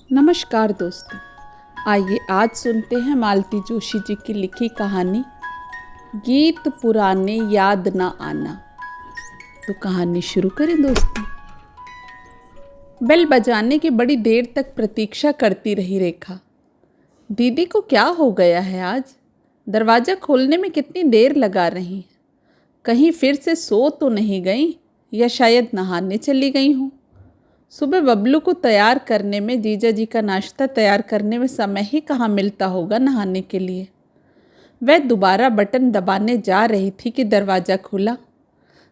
नमस्कार दोस्तों, आइए आज सुनते हैं मालती जोशी जी की लिखी कहानी गीत पुराने याद ना आना। तो कहानी शुरू करें दोस्तों। बेल बजाने की बड़ी देर तक प्रतीक्षा करती रही रेखा। दीदी को क्या हो गया है आज? दरवाज़ा खोलने में कितनी देर लगा रही है? कहीं फिर से सो तो नहीं गई या शायद नहाने चली गई हूँ। सुबह बबलू को तैयार करने में, जीजा जी का नाश्ता तैयार करने में समय ही कहाँ मिलता होगा नहाने के लिए। वह दोबारा बटन दबाने जा रही थी कि दरवाज़ा खुला।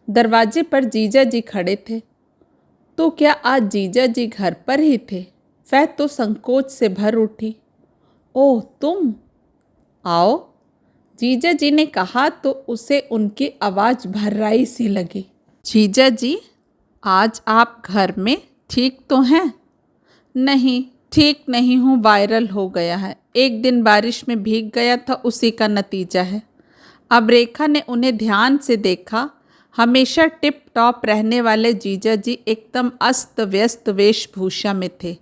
दरवाजे पर जीजा जी खड़े थे। तो क्या आज जीजा जी घर पर ही थे? वह तो संकोच से भर उठी। ओह तुम आओ, जीजा जी ने कहा तो उसे उनकी आवाज़ भर्राई सी लगी। जीजा जी, आज आप घर में ठीक तो हैं? नहीं, ठीक नहीं हूँ, वायरल हो गया है। एक दिन बारिश में भीग गया था, उसी का नतीजा है। अब रेखा ने उन्हें ध्यान से देखा। हमेशा टिप टॉप रहने वाले जीजा जी एकदम अस्त व्यस्त वेशभूषा में थे।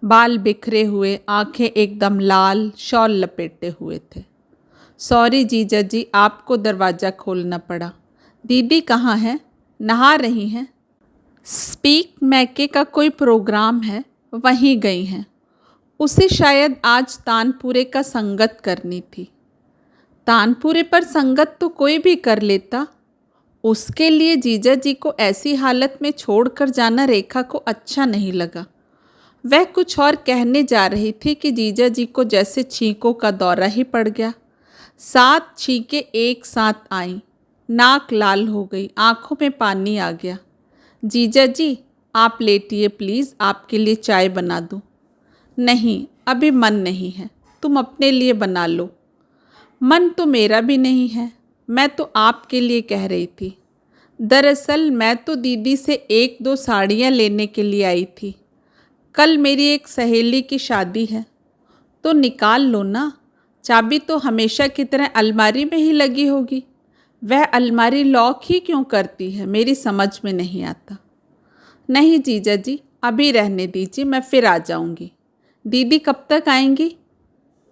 बाल बिखरे हुए, आंखें एकदम लाल, शॉल लपेटे हुए थे। सॉरी जीजा जी, आपको दरवाज़ा खोलना पड़ा। दीदी कहाँ हैं? नहा रही हैं। स्पीक मैके का कोई प्रोग्राम है, वहीं गई हैं। उसे शायद आज तानपुरे का संगत करनी थी। तानपुरे पर संगत तो कोई भी कर लेता। उसके लिए जीजा जी को ऐसी हालत में छोड़कर जाना रेखा को अच्छा नहीं लगा। वह कुछ और कहने जा रही थी कि जीजा जी को जैसे छींकों का दौरा ही पड़ गया। 7 छींकें एक साथ आईं। नाक लाल हो गई, आंखों में पानी आ गया। जीजा जी, आप लेटिए प्लीज़, आपके लिए चाय बना दूँ। नहीं, अभी मन नहीं है, तुम अपने लिए बना लो। मन तो मेरा भी नहीं है, मैं तो आपके लिए कह रही थी। दरअसल मैं तो दीदी से 1-2 साड़ियाँ लेने के लिए आई थी। कल मेरी एक सहेली की शादी है। तो निकाल लो ना, चाबी तो हमेशा की तरह अलमारी में ही लगी होगी। वह अलमारी लॉक ही क्यों करती है, मेरी समझ में नहीं आता। नहीं जीजा जी, अभी रहने दीजिए, मैं फिर आ जाऊंगी। दीदी कब तक आएंगी?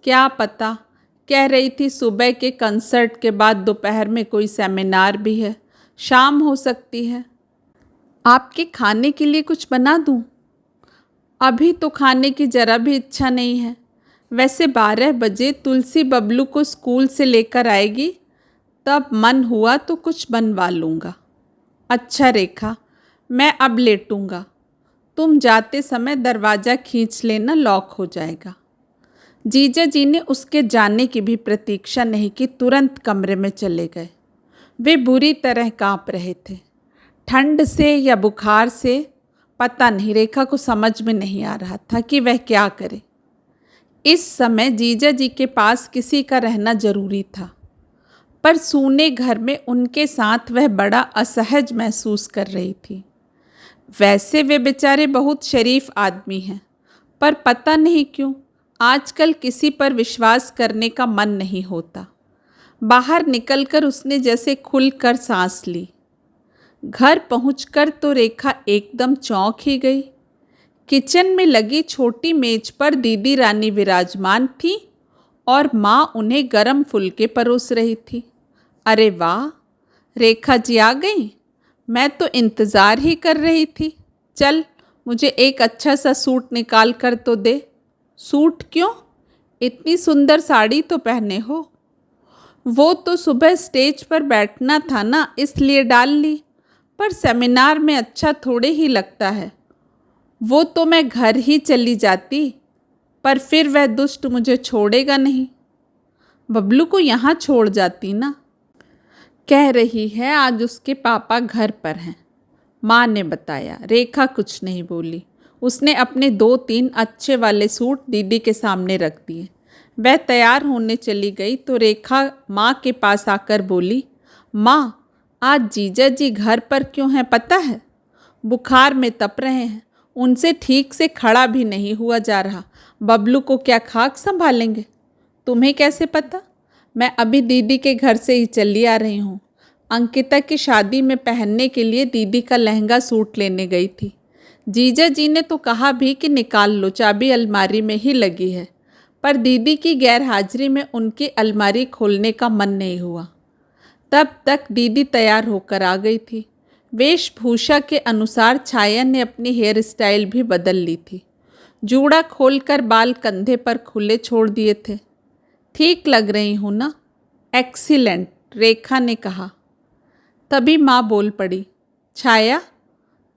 क्या पता, कह रही थी सुबह के कंसर्ट के बाद दोपहर में कोई सेमिनार भी है, शाम हो सकती है। आपके खाने के लिए कुछ बना दूं? अभी तो खाने की जरा भी इच्छा नहीं है। वैसे 12 बजे तुलसी बबलू को स्कूल से लेकर आएगी, तब मन हुआ तो कुछ बनवा लूँगा। अच्छा रेखा, मैं अब लेटूँगा। तुम जाते समय दरवाज़ा खींच लेना, लॉक हो जाएगा। जीजा जी ने उसके जाने की भी प्रतीक्षा नहीं की, तुरंत कमरे में चले गए। वे बुरी तरह काँप रहे थे, ठंड से या बुखार से। पता नहीं, रेखा को समझ में नहीं आ रहा था कि वह क्या करे। इस समय जीजा जी के पास किसी का रहना जरूरी था, पर सूने घर में उनके साथ वह बड़ा असहज महसूस कर रही थी। वैसे वे बेचारे बहुत शरीफ आदमी हैं, पर पता नहीं क्यों आजकल किसी पर विश्वास करने का मन नहीं होता। बाहर निकलकर उसने जैसे खुलकर सांस ली। घर पहुंचकर तो रेखा एकदम चौंक ही गई। किचन में लगी छोटी मेज पर दीदी रानी विराजमान थी और माँ उन्हें गरम फुलके परोस रही थी। अरे वाह, रेखा जी आ गई। मैं तो इंतज़ार ही कर रही थी। चल, मुझे एक अच्छा सा सूट निकाल कर तो दे। सूट क्यों? इतनी सुंदर साड़ी तो पहने हो। वो तो सुबह स्टेज पर बैठना था ना, इसलिए डाल ली, पर सेमिनार में अच्छा थोड़े ही लगता है। वो तो मैं घर ही चली जाती, पर फिर वह दुष्ट मुझे छोड़ेगा नहीं। बबलू को यहाँ छोड़ जाती ना। कह रही है आज उसके पापा घर पर हैं, माँ ने बताया। रेखा कुछ नहीं बोली। उसने अपने 2-3 अच्छे वाले सूट दीदी के सामने रख दिए। वह तैयार होने चली गई तो रेखा माँ के पास आकर बोली, माँ, आज जीजा जी घर पर क्यों हैं पता है? बुखार में तप रहे हैं, उनसे ठीक से खड़ा भी नहीं हुआ जा रहा। बबलू को क्या खाक संभालेंगे? तुम्हें कैसे पता? मैं अभी दीदी के घर से ही चली आ रही हूँ। अंकिता की शादी में पहनने के लिए दीदी का लहंगा सूट लेने गई थी। जीजा जी ने तो कहा भी कि निकाल लो, चाबी अलमारी में ही लगी है, पर दीदी की गैरहाजिरी में उनकी अलमारी खोलने का मन नहीं हुआ। तब तक दीदी तैयार होकर आ गई थी। वेशभूषा के अनुसार छाया ने अपनी हेयर स्टाइल भी बदल ली थी। जूड़ा खोलकर बाल कंधे पर खुले छोड़ दिए थे। ठीक लग रही हूँ ना? एक्सीलेंट, रेखा ने कहा। तभी माँ बोल पड़ी, छाया,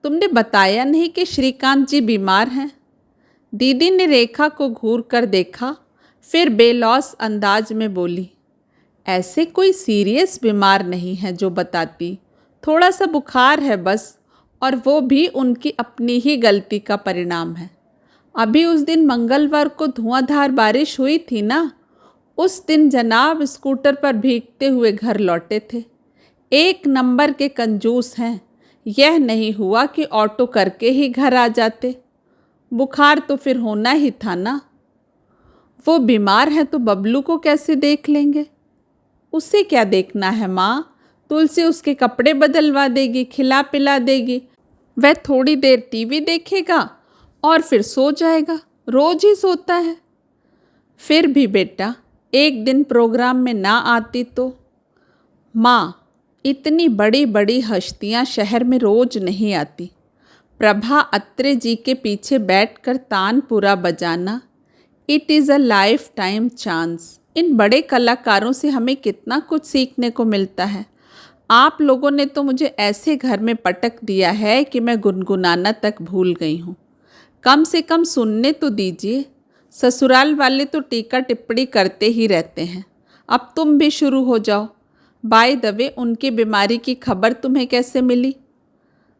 तुमने बताया नहीं कि श्रीकांत जी बीमार हैं? दीदी ने रेखा को घूर कर देखा, फिर बेलौस अंदाज में बोली, ऐसे कोई सीरियस बीमार नहीं है जो बताती, थोड़ा सा बुखार है बस, और वो भी उनकी अपनी ही गलती का परिणाम है। अभी उस दिन मंगलवार को धुआंधार बारिश हुई थी ना, उस दिन जनाब स्कूटर पर भीगते हुए घर लौटे थे। एक नंबर के कंजूस हैं। यह नहीं हुआ कि ऑटो करके ही घर आ जाते। बुखार तो फिर होना ही था ना। वो बीमार है तो बबलू को कैसे देख लेंगे? उसे क्या देखना है माँ? तुलसी उसके कपड़े बदलवा देगी, खिला पिला देगी, वह थोड़ी देर टीवी देखेगा और फिर सो जाएगा। रोज ही सोता है। फिर भी बेटा, एक दिन प्रोग्राम में ना आती तो? माँ, इतनी बड़ी बड़ी हस्तियाँ शहर में रोज नहीं आती। प्रभा अत्रे जी के पीछे बैठकर तानपुरा बजाना, it is a life time chance. इन बड़े कलाकारों से हमें कितना कुछ सीखने को मिलता है। आप लोगों ने तो मुझे ऐसे घर में पटक दिया है कि मैं गुनगुनाना तक भूल गई हूँ। कम से कम सुनने तो दीजिए। ससुराल वाले तो टीका टिप्पणी करते ही रहते हैं। अब तुम भी शुरू हो जाओ। बाय द वे, उनकी बीमारी की खबर तुम्हें कैसे मिली?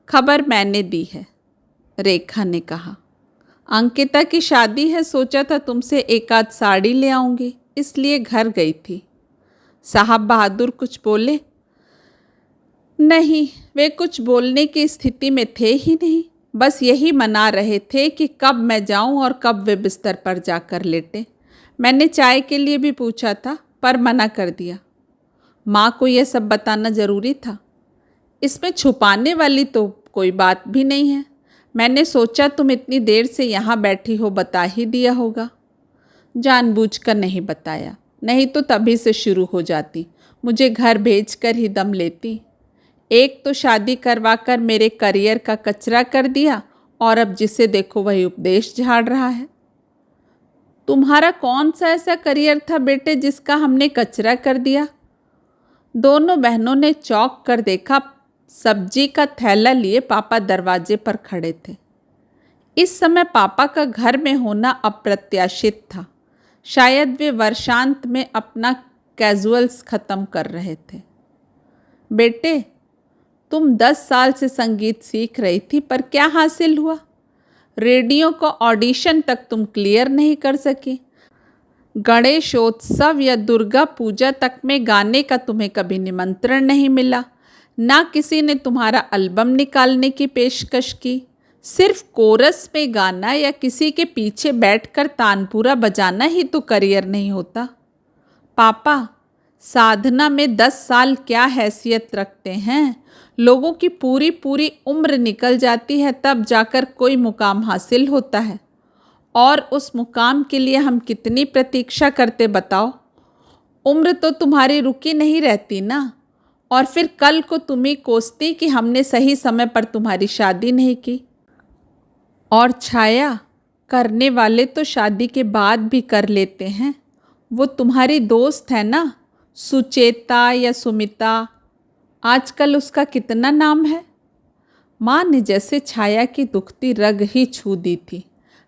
खबर मैंने दी है, रेखा ने कहा। अंकिता की शादी है, सोचा था तुमसे एक आध साड़ी ले आऊँगी, इसलिए घर गई थी। साहब बहादुर कुछ बोले? नहीं, वे कुछ बोलने की स्थिति में थे ही नहीं। बस यही मना रहे थे कि कब मैं जाऊं और कब वे बिस्तर पर जाकर लेटें। मैंने चाय के लिए भी पूछा था, पर मना कर दिया। माँ को यह सब बताना ज़रूरी था? इसमें छुपाने वाली तो कोई बात भी नहीं है। मैंने सोचा तुम इतनी देर से यहाँ बैठी हो, बता ही दिया होगा। जानबूझकर नहीं बताया, नहीं तो तभी से शुरू हो जाती, मुझे घर भेजकर ही दम लेती। एक तो शादी करवाकर मेरे करियर का कचरा कर दिया, और अब जिसे देखो वही उपदेश झाड़ रहा है। तुम्हारा कौन सा ऐसा करियर था बेटे जिसका हमने कचरा कर दिया? दोनों बहनों ने चौंक कर देखा। सब्जी का थैला लिए पापा दरवाजे पर खड़े थे। इस समय पापा का घर में होना अप्रत्याशित था। शायद वे वर्षांत में अपना कैजुअल्स ख़त्म कर रहे थे। बेटे, तुम 10 साल से संगीत सीख रही थी, पर क्या हासिल हुआ? रेडियो का ऑडिशन तक तुम क्लियर नहीं कर सकी। गणेशोत्सव या दुर्गा पूजा तक में गाने का तुम्हें कभी निमंत्रण नहीं मिला। ना किसी ने तुम्हारा एल्बम निकालने की पेशकश की। सिर्फ कोरस में गाना या किसी के पीछे बैठकर तानपुरा बजाना ही तो करियर नहीं होता। पापा, साधना में 10 साल क्या हैसियत रखते हैं? लोगों की पूरी पूरी उम्र निकल जाती है, तब जाकर कोई मुकाम हासिल होता है। और उस मुकाम के लिए हम कितनी प्रतीक्षा करते बताओ? उम्र तो तुम्हारी रुकी नहीं रहती ना। और फिर कल को तुम ही कोसती कि हमने सही समय पर तुम्हारी शादी नहीं की। और छाया, करने वाले तो शादी के बाद भी कर लेते हैं। वो तुम्हारी दोस्त है ना, सुचेता या सुमिता, आजकल उसका कितना नाम है? माँ ने जैसे छाया की दुखती रग ही छू दी थी।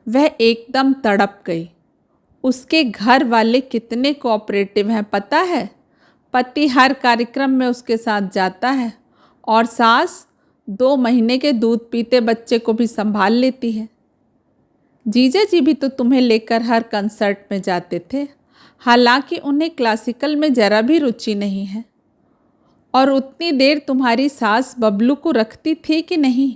वह एकदम तड़प गई। उसके घर वाले कितने कोऑपरेटिव हैं पता है? पति हर कार्यक्रम में उसके साथ जाता है, और सास 2 महीने के दूध पीते बच्चे को भी संभाल लेती है। जीजा जी भी तो तुम्हें लेकर हर कंसर्ट में जाते थे, हालांकि उन्हें क्लासिकल में जरा भी रुचि नहीं है। और उतनी देर तुम्हारी सास बबलू को रखती थी कि नहीं?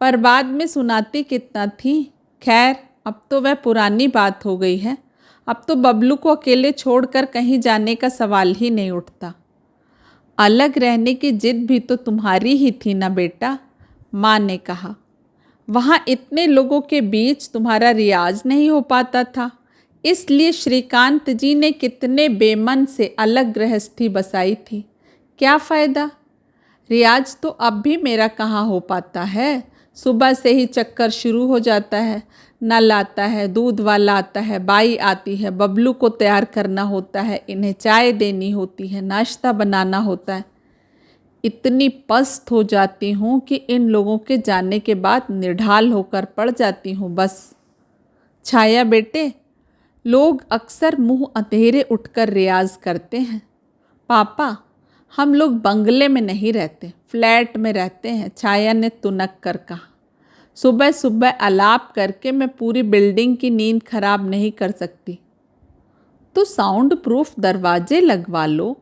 पर बाद में सुनाती कितना थी। खैर, अब तो वह पुरानी बात हो गई है। अब तो बबलू को अकेले छोड़कर कहीं जाने का सवाल ही नहीं उठता। अलग रहने की जिद भी तो तुम्हारी ही थी ना बेटा, माँ ने कहा। वहाँ इतने लोगों के बीच तुम्हारा रियाज नहीं हो पाता था, इसलिए श्रीकांत जी ने कितने बेमन से अलग गृहस्थी बसाई थी। क्या फ़ायदा? रियाज तो अब भी मेरा कहाँ हो पाता है। सुबह से ही चक्कर शुरू हो जाता है। नल आता है, दूध वाला आता है, बाई आती है, बबलू को तैयार करना होता है, इन्हें चाय देनी होती है, नाश्ता बनाना होता है। इतनी पस्त हो जाती हूँ कि इन लोगों के जाने के बाद निढाल होकर पड़ जाती हूँ बस। छाया बेटे, लोग अक्सर मुंह अंधेरे उठकर रियाज करते हैं। पापा, हम लोग बंगले में नहीं रहते, फ्लैट में रहते हैं, छाया ने तुनक कर कहा। सुबह सुबह आलाप करके मैं पूरी बिल्डिंग की नींद खराब नहीं कर सकती। तो साउंड प्रूफ दरवाजे लगवा लो।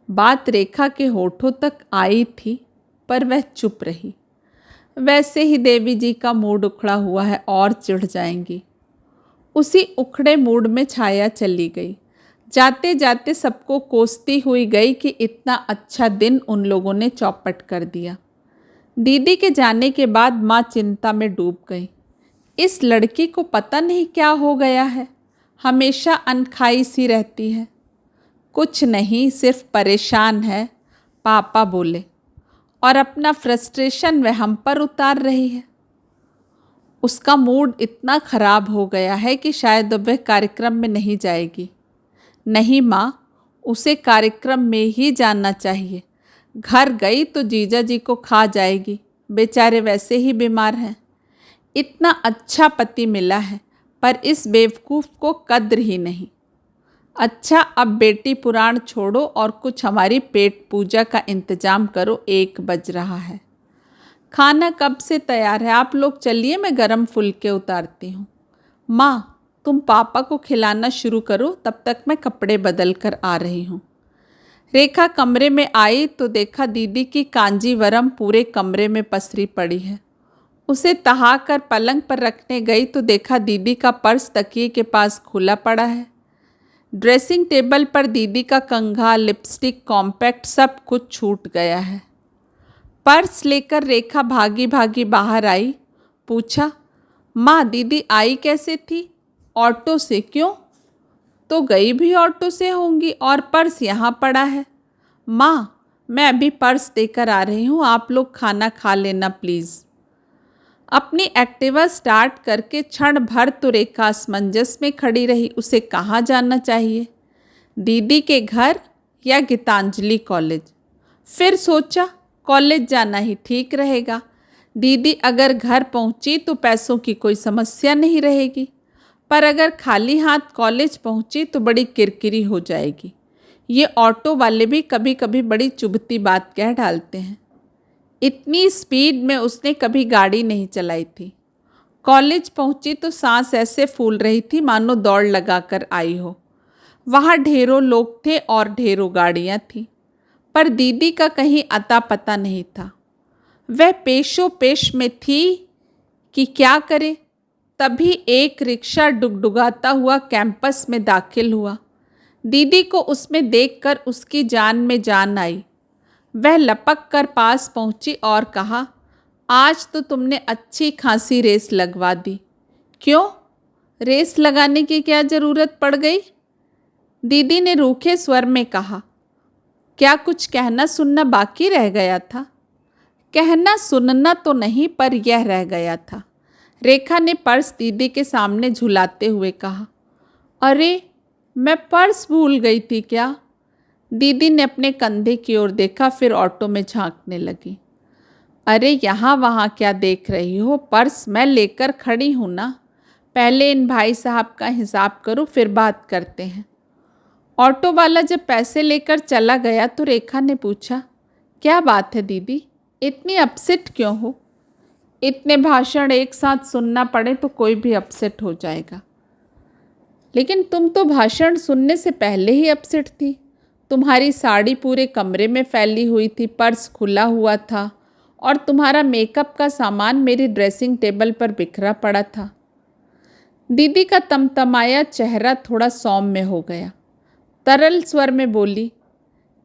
बात रेखा के होठों तक आई थी, पर वह चुप रही। वैसे ही देवी जी का मूड उखड़ा हुआ है और चिढ़ जाएंगी। उसी उखड़े मूड में छाया चली गई। जाते जाते सबको कोसती हुई गई कि इतना अच्छा दिन उन लोगों ने चौपट कर दिया। दीदी के जाने के बाद माँ चिंता में डूब गई। इस लड़की को पता नहीं क्या हो गया है, हमेशा अनखाई सी रहती है। कुछ नहीं, सिर्फ परेशान है, पापा बोले, और अपना फ्रस्ट्रेशन वह हम पर उतार रही है। उसका मूड इतना खराब हो गया है कि शायद वह कार्यक्रम में नहीं जाएगी। नहीं माँ, उसे कार्यक्रम में ही जाना चाहिए। घर गई तो जीजा जी को खा जाएगी, बेचारे वैसे ही बीमार हैं। इतना अच्छा पति मिला है, पर इस बेवकूफ़ को कद्र ही नहीं। अच्छा, अब बेटी पुराण छोड़ो और कुछ हमारी पेट पूजा का इंतजाम करो, 1 बज रहा है। खाना कब से तैयार है, आप लोग चलिए, मैं गरम फुलके उतारती हूँ। माँ, तुम पापा को खिलाना शुरू करो, तब तक मैं कपड़े बदल कर आ रही हूँ। रेखा कमरे में आई तो देखा दीदी की कांजीवरम पूरे कमरे में पसरी पड़ी है। उसे तहा कर पलंग पर रखने गई तो देखा दीदी का पर्स तकिए के पास खुला पड़ा है। ड्रेसिंग टेबल पर दीदी का कंघा, लिपस्टिक, कॉम्पैक्ट सब कुछ छूट गया है। पर्स लेकर रेखा भागी भागी बाहर आई। पूछा, माँ दीदी आई कैसे थी? ऑटो से। क्यों? तो गई भी ऑटो से होंगी और पर्स यहाँ पड़ा है। माँ, मैं अभी पर्स देकर आ रही हूँ, आप लोग खाना खा लेना प्लीज़। अपनी एक्टिवा स्टार्ट करके क्षण भर तो रेखा असमंजस में खड़ी रही। उसे कहाँ जाना चाहिए, दीदी के घर या गीतांजलि कॉलेज? फिर सोचा कॉलेज जाना ही ठीक रहेगा। दीदी अगर घर पहुँची तो पैसों की कोई समस्या नहीं रहेगी, पर अगर खाली हाथ कॉलेज पहुँची तो बड़ी किरकिरी हो जाएगी। ये ऑटो वाले भी कभी कभी बड़ी चुभती बात कह डालते हैं। इतनी स्पीड में उसने कभी गाड़ी नहीं चलाई थी। कॉलेज पहुंची तो सांस ऐसे फूल रही थी मानो दौड़ लगाकर आई हो। वहाँ ढेरों लोग थे और ढेरों गाड़ियाँ थीं, पर दीदी का कहीं अता पता नहीं था। वह पेशो पेश में थी कि क्या करे। तभी एक रिक्शा डुगडुगाता हुआ कैंपस में दाखिल हुआ। दीदी को उसमें देखकर उसकी जान में जान आई। वह लपक कर पास पहुंची और कहा, आज तो तुमने अच्छी खासी रेस लगवा दी। क्यों? रेस लगाने की क्या ज़रूरत पड़ गई? दीदी ने रूखे स्वर में कहा। क्या कुछ कहना सुनना बाकी रह गया था? कहना सुनना तो नहीं, पर यह रह गया था। रेखा ने पर्स दीदी के सामने झुलाते हुए कहा, अरे मैं पर्स भूल गई थी क्या? दीदी ने अपने कंधे की ओर देखा, फिर ऑटो में झांकने लगी। अरे यहाँ वहाँ क्या देख रही हो, पर्स मैं लेकर खड़ी हूँ ना। पहले इन भाई साहब का हिसाब करो, फिर बात करते हैं। ऑटो वाला जब पैसे लेकर चला गया तो रेखा ने पूछा, क्या बात है दीदी, इतनी अपसेट क्यों हो? इतने भाषण एक साथ सुनना पड़े तो कोई भी अपसेट हो जाएगा। लेकिन तुम तो भाषण सुनने से पहले ही अपसेट थी। तुम्हारी साड़ी पूरे कमरे में फैली हुई थी, पर्स खुला हुआ था और तुम्हारा मेकअप का सामान मेरी ड्रेसिंग टेबल पर बिखरा पड़ा था। दीदी का तमतमाया चेहरा थोड़ा सौम्य हो गया। तरल स्वर में बोली,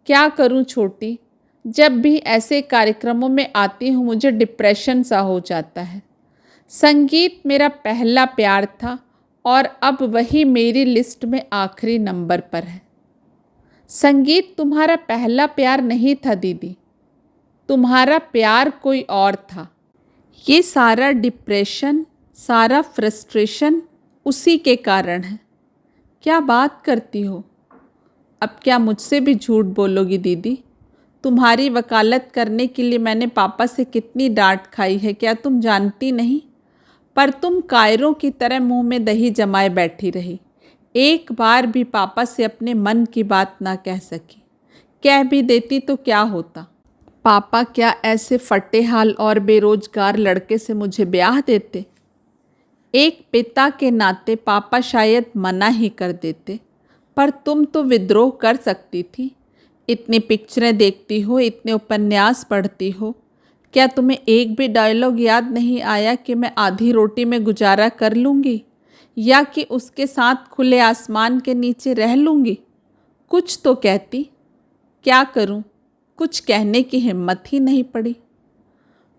क्या करूं छोटी, जब भी ऐसे कार्यक्रमों में आती हूँ मुझे डिप्रेशन सा हो जाता है। संगीत मेरा पहला प्यार था और अब वही मेरी लिस्ट में आखिरी नंबर पर है। संगीत तुम्हारा पहला प्यार नहीं था दीदी, तुम्हारा प्यार कोई और था। ये सारा डिप्रेशन, सारा फ्रस्ट्रेशन उसी के कारण है। क्या बात करती हो? अब क्या मुझसे भी झूठ बोलोगी दीदी? तुम्हारी वकालत करने के लिए मैंने पापा से कितनी डांट खाई है, क्या तुम जानती नहीं? पर तुम कायरों की तरह मुंह में दही जमाए बैठी रही। एक बार भी पापा से अपने मन की बात ना कह सकी। कह भी देती तो क्या होता? पापा क्या ऐसे फटेहाल और बेरोजगार लड़के से मुझे ब्याह देते? एक पिता के नाते पापा शायद मना ही कर देते, पर तुम तो विद्रोह कर सकती थी। इतनी पिक्चरें देखती हो, इतने उपन्यास पढ़ती हो, क्या तुम्हें एक भी डायलॉग याद नहीं आया कि मैं आधी रोटी में गुजारा कर लूँगी या कि उसके साथ खुले आसमान के नीचे रह लूँगी? कुछ तो कहती। क्या करूँ, कुछ कहने की हिम्मत ही नहीं पड़ी।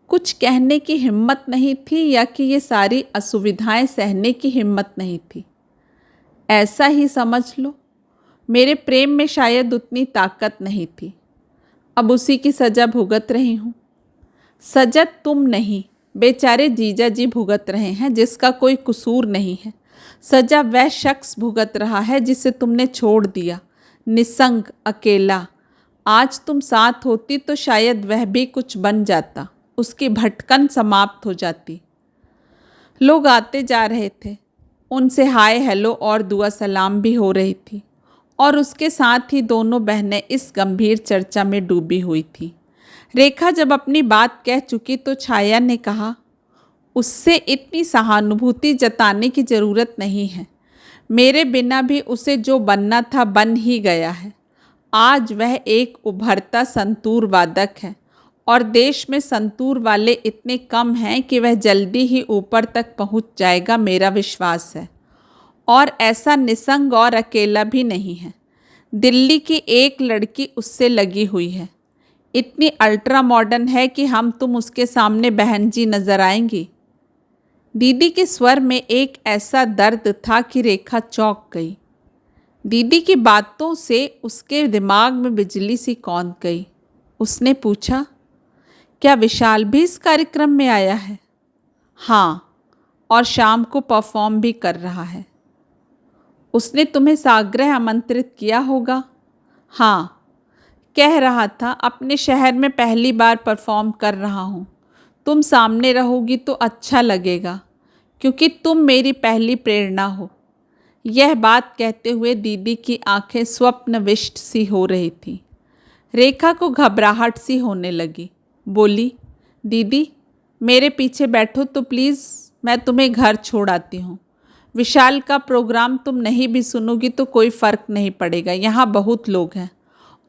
कुछ कहने की हिम्मत नहीं थी या कि ये सारी असुविधाएं सहने की हिम्मत नहीं थी? ऐसा ही समझ लो। मेरे प्रेम में शायद उतनी ताकत नहीं थी। अब उसी की सज़ा भुगत रही हूँ। सज़ा तुम नहीं, बेचारे जीजा जी भुगत रहे हैं जिसका कोई कसूर नहीं है। सज़ा वह शख्स भुगत रहा है जिसे तुमने छोड़ दिया, निसंग, अकेला। आज तुम साथ होती तो शायद वह भी कुछ बन जाता, उसकी भटकन समाप्त हो जाती। लोग आते जा रहे थे, उनसे हाय हेलो और दुआ सलाम भी हो रही थी, और उसके साथ ही दोनों बहनें इस गंभीर चर्चा में डूबी हुई थी। रेखा जब अपनी बात कह चुकी तो छाया ने कहा, उससे इतनी सहानुभूति जताने की ज़रूरत नहीं है। मेरे बिना भी उसे जो बनना था बन ही गया है। आज वह एक उभरता संतूर वादक है और देश में संतूर वाले इतने कम हैं कि वह जल्दी ही ऊपर तक पहुंच जाएगा, मेरा विश्वास है। और ऐसा निसंग और अकेला भी नहीं है। दिल्ली की एक लड़की उससे लगी हुई है, इतनी अल्ट्रा मॉडर्न है कि हम तुम उसके सामने बहन जी नजर आएंगी। दीदी के स्वर में एक ऐसा दर्द था कि रेखा चौंक गई। दीदी की बातों से उसके दिमाग में बिजली सी कौंध गई। उसने पूछा, क्या विशाल भी इस कार्यक्रम में आया है? हाँ, और शाम को परफॉर्म भी कर रहा है। उसने तुम्हें साग्रह आमंत्रित किया होगा? हाँ, कह रहा था अपने शहर में पहली बार परफॉर्म कर रहा हूँ, तुम सामने रहोगी तो अच्छा लगेगा क्योंकि तुम मेरी पहली प्रेरणा हो। यह बात कहते हुए दीदी की आंखें स्वप्नविष्ट सी हो रही थी। रेखा को घबराहट सी होने लगी। बोली, दीदी मेरे पीछे बैठो तो प्लीज़, मैं तुम्हें घर छोड़ आती हूँ। विशाल का प्रोग्राम तुम नहीं भी सुनोगी तो कोई फ़र्क नहीं पड़ेगा, यहाँ बहुत लोग हैं।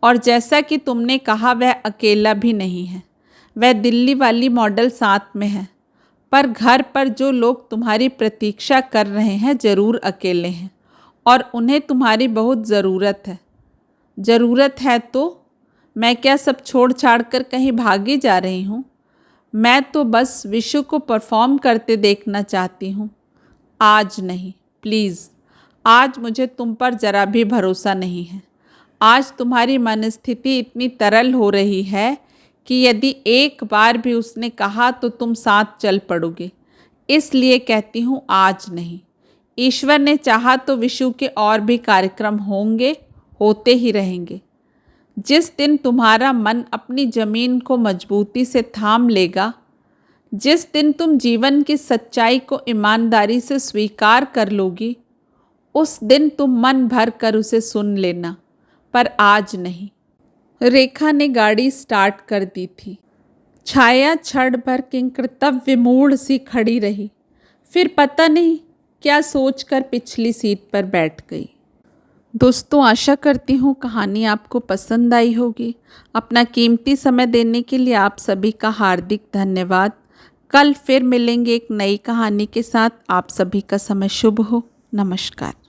और जैसा कि तुमने कहा वह अकेला भी नहीं है, वह दिल्ली वाली मॉडल साथ में है। पर घर पर जो लोग तुम्हारी प्रतीक्षा कर रहे हैं ज़रूर अकेले हैं और उन्हें तुम्हारी बहुत ज़रूरत है। ज़रूरत है तो मैं क्या सब छोड़ छाड़ कर कहीं भागी जा रही हूँ? मैं तो बस विशु को परफॉर्म करते देखना चाहती हूँ। आज नहीं, प्लीज़। आज मुझे तुम पर ज़रा भी भरोसा नहीं है। आज तुम्हारी मनस्थिति इतनी तरल हो रही है कि यदि एक बार भी उसने कहा तो तुम साथ चल पड़ोगे। इसलिए कहती हूँ आज नहीं। ईश्वर ने चाहा तो विशु के और भी कार्यक्रम होंगे, होते ही रहेंगे। जिस दिन तुम्हारा मन अपनी ज़मीन को मजबूती से थाम लेगा, जिस दिन तुम जीवन की सच्चाई को ईमानदारी से स्वीकार कर लोगी, उस दिन तुम मन भर कर उसे सुन लेना, पर आज नहीं। रेखा ने गाड़ी स्टार्ट कर दी थी। छाया क्षण भर किंकृतव्य मूढ़ सी खड़ी रही, फिर पता नहीं क्या सोचकर पिछली सीट पर बैठ गई। दोस्तों, आशा करती हूँ कहानी आपको पसंद आई होगी। अपना कीमती समय देने के लिए आप सभी का हार्दिक धन्यवाद। कल फिर मिलेंगे एक नई कहानी के साथ। आप सभी का समय शुभ हो। नमस्कार।